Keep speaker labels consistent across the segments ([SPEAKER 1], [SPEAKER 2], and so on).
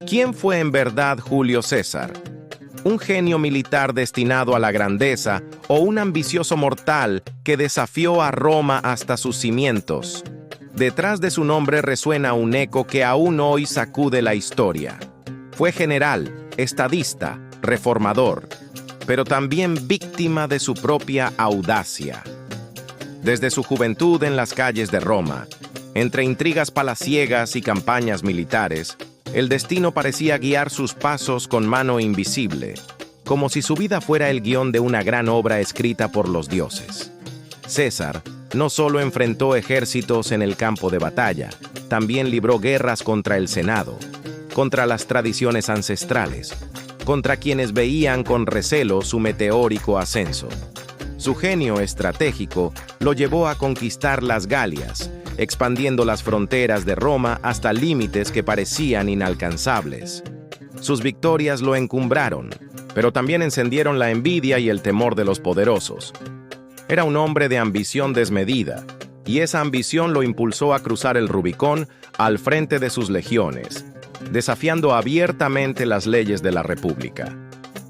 [SPEAKER 1] ¿Quién fue en verdad Julio César? ¿Un genio militar destinado a la grandeza o un ambicioso mortal que desafió a Roma hasta sus cimientos? Detrás de su nombre resuena un eco que aún hoy sacude la historia. Fue general, estadista, reformador, pero también víctima de su propia audacia. Desde su juventud en las calles de Roma, entre intrigas palaciegas y campañas militares, el destino parecía guiar sus pasos con mano invisible, como si su vida fuera el guión de una gran obra escrita por los dioses. César no solo enfrentó ejércitos en el campo de batalla, también libró guerras contra el Senado, contra las tradiciones ancestrales, contra quienes veían con recelo su meteórico ascenso. Su genio estratégico lo llevó a conquistar las Galias, expandiendo las fronteras de Roma hasta límites que parecían inalcanzables. Sus victorias lo encumbraron, pero también encendieron la envidia y el temor de los poderosos. Era un hombre de ambición desmedida, y esa ambición lo impulsó a cruzar el Rubicón al frente de sus legiones, desafiando abiertamente las leyes de la República.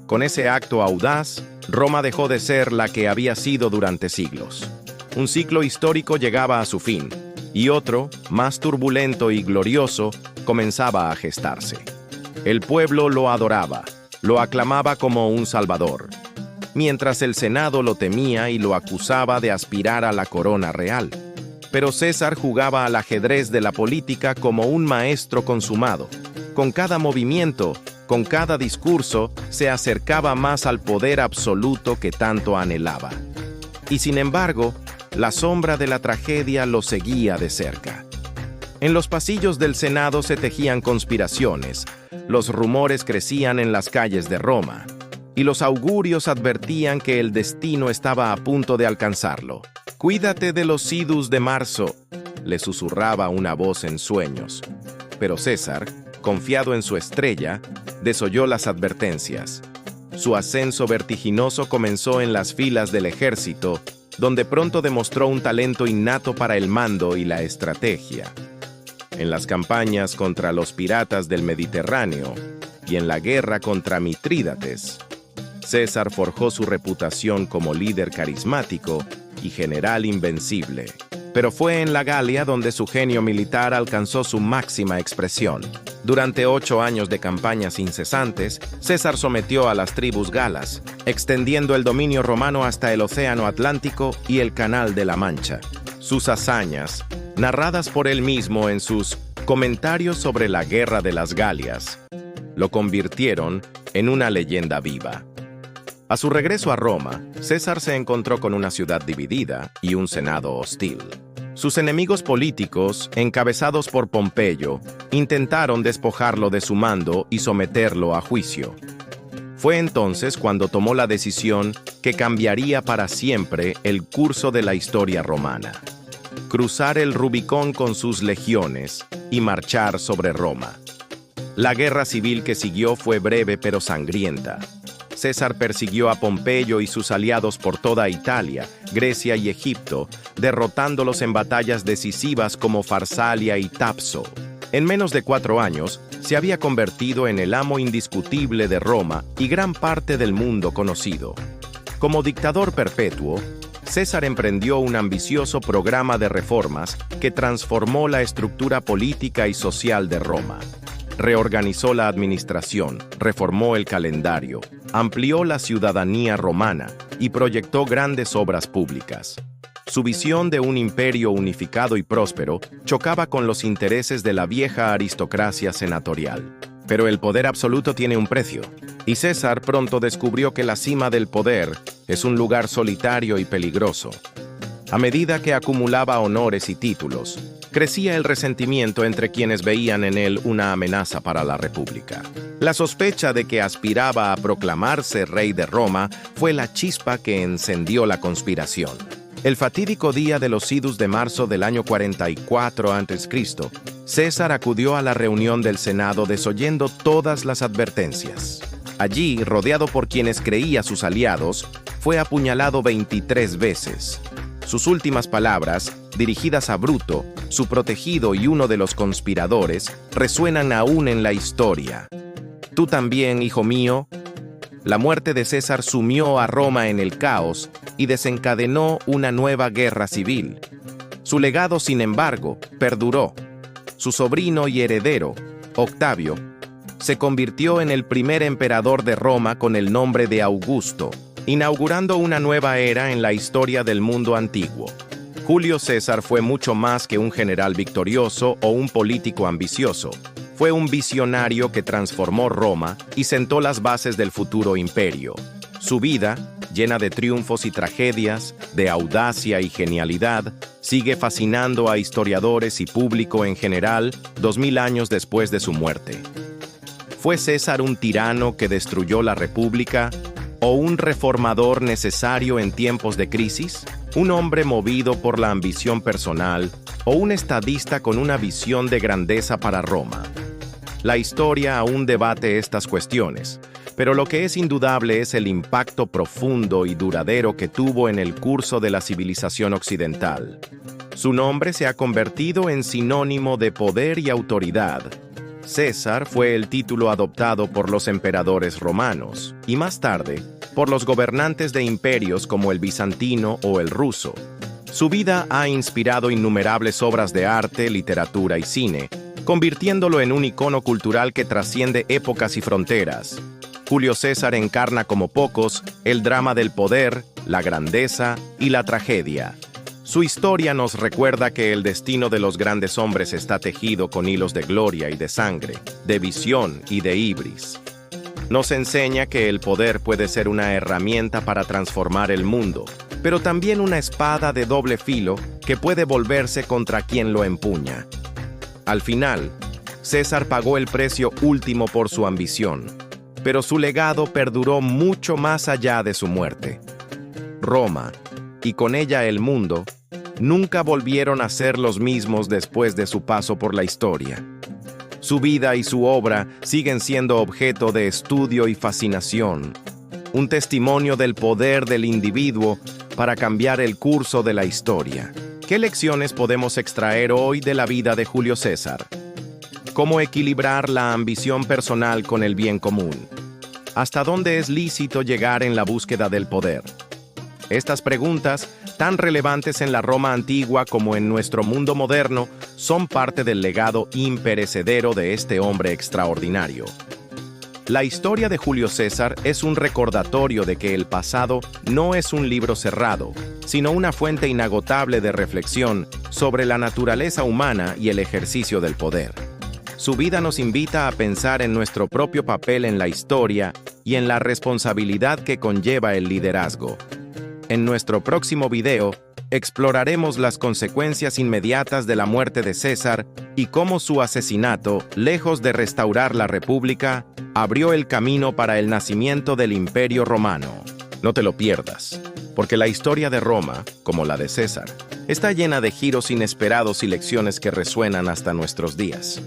[SPEAKER 1] Con ese acto audaz, Roma dejó de ser la que había sido durante siglos. Un ciclo histórico llegaba a su fin, y otro, más turbulento y glorioso, comenzaba a gestarse. El pueblo lo adoraba, lo aclamaba como un salvador, mientras el Senado lo temía y lo acusaba de aspirar a la corona real. Pero César jugaba al ajedrez de la política como un maestro consumado. Con cada movimiento, con cada discurso, se acercaba más al poder absoluto que tanto anhelaba. Y sin embargo, la sombra de la tragedia lo seguía de cerca. En los pasillos del Senado se tejían conspiraciones, los rumores crecían en las calles de Roma, y los augurios advertían que el destino estaba a punto de alcanzarlo. «Cuídate de los idus de marzo», le susurraba una voz en sueños. Pero César, confiado en su estrella, desoyó las advertencias. Su ascenso vertiginoso comenzó en las filas del ejército, donde pronto demostró un talento innato para el mando y la estrategia. En las campañas contra los piratas del Mediterráneo y en la guerra contra Mitrídates, César forjó su reputación como líder carismático y general invencible. Pero fue en la Galia donde su genio militar alcanzó su máxima expresión. Durante 8 años de campañas incesantes, César sometió a las tribus galas, extendiendo el dominio romano hasta el Océano Atlántico y el Canal de la Mancha. Sus hazañas, narradas por él mismo en sus Comentarios sobre la Guerra de las Galias, lo convirtieron en una leyenda viva. A su regreso a Roma, César se encontró con una ciudad dividida y un senado hostil. Sus enemigos políticos, encabezados por Pompeyo, intentaron despojarlo de su mando y someterlo a juicio. Fue entonces cuando tomó la decisión que cambiaría para siempre el curso de la historia romana: cruzar el Rubicón con sus legiones y marchar sobre Roma. La guerra civil que siguió fue breve pero sangrienta. César persiguió a Pompeyo y sus aliados por toda Italia, Grecia y Egipto, derrotándolos en batallas decisivas como Farsalia y Tapso. En menos de 4 años, se había convertido en el amo indiscutible de Roma y gran parte del mundo conocido. Como dictador perpetuo, César emprendió un ambicioso programa de reformas que transformó la estructura política y social de Roma. Reorganizó la administración, reformó el calendario, amplió la ciudadanía romana y proyectó grandes obras públicas. Su visión de un imperio unificado y próspero chocaba con los intereses de la vieja aristocracia senatorial. Pero el poder absoluto tiene un precio, y César pronto descubrió que la cima del poder es un lugar solitario y peligroso. A medida que acumulaba honores y títulos, crecía el resentimiento entre quienes veían en él una amenaza para la República. La sospecha de que aspiraba a proclamarse rey de Roma fue la chispa que encendió la conspiración. El fatídico día de los idus de marzo del año 44 a.C., César acudió a la reunión del Senado desoyendo todas las advertencias. Allí, rodeado por quienes creía sus aliados, fue apuñalado 23 veces. Sus últimas palabras, dirigidas a Bruto, su protegido y uno de los conspiradores, resuenan aún en la historia. Tú también, hijo mío. La muerte de César sumió a Roma en el caos y desencadenó una nueva guerra civil. Su legado, sin embargo, perduró. Su sobrino y heredero, Octavio, se convirtió en el primer emperador de Roma con el nombre de Augusto, inaugurando una nueva era en la historia del mundo antiguo. Julio César fue mucho más que un general victorioso o un político ambicioso. Fue un visionario que transformó Roma y sentó las bases del futuro imperio. Su vida, llena de triunfos y tragedias, de audacia y genialidad, sigue fascinando a historiadores y público en general 2000 años después de su muerte. ¿Fue César un tirano que destruyó la República o un reformador necesario en tiempos de crisis? ¿Un hombre movido por la ambición personal o un estadista con una visión de grandeza para Roma? La historia aún debate estas cuestiones, pero lo que es indudable es el impacto profundo y duradero que tuvo en el curso de la civilización occidental. Su nombre se ha convertido en sinónimo de poder y autoridad. César fue el título adoptado por los emperadores romanos, y más tarde, por los gobernantes de imperios como el bizantino o el ruso. Su vida ha inspirado innumerables obras de arte, literatura y cine, convirtiéndolo en un icono cultural que trasciende épocas y fronteras. Julio César encarna como pocos el drama del poder, la grandeza y la tragedia. Su historia nos recuerda que el destino de los grandes hombres está tejido con hilos de gloria y de sangre, de visión y de ibris. Nos enseña que el poder puede ser una herramienta para transformar el mundo, pero también una espada de doble filo que puede volverse contra quien lo empuña. Al final, César pagó el precio último por su ambición, pero su legado perduró mucho más allá de su muerte. Roma, y con ella el mundo, nunca volvieron a ser los mismos después de su paso por la historia. Su vida y su obra siguen siendo objeto de estudio y fascinación, un testimonio del poder del individuo para cambiar el curso de la historia. ¿Qué lecciones podemos extraer hoy de la vida de Julio César? ¿Cómo equilibrar la ambición personal con el bien común? ¿Hasta dónde es lícito llegar en la búsqueda del poder? Estas preguntas, tan relevantes en la Roma antigua como en nuestro mundo moderno, son parte del legado imperecedero de este hombre extraordinario. La historia de Julio César es un recordatorio de que el pasado no es un libro cerrado, sino una fuente inagotable de reflexión sobre la naturaleza humana y el ejercicio del poder. Su vida nos invita a pensar en nuestro propio papel en la historia y en la responsabilidad que conlleva el liderazgo. En nuestro próximo video, exploraremos las consecuencias inmediatas de la muerte de César y cómo su asesinato, lejos de restaurar la República, abrió el camino para el nacimiento del Imperio Romano. No te lo pierdas, porque la historia de Roma, como la de César, está llena de giros inesperados y lecciones que resuenan hasta nuestros días.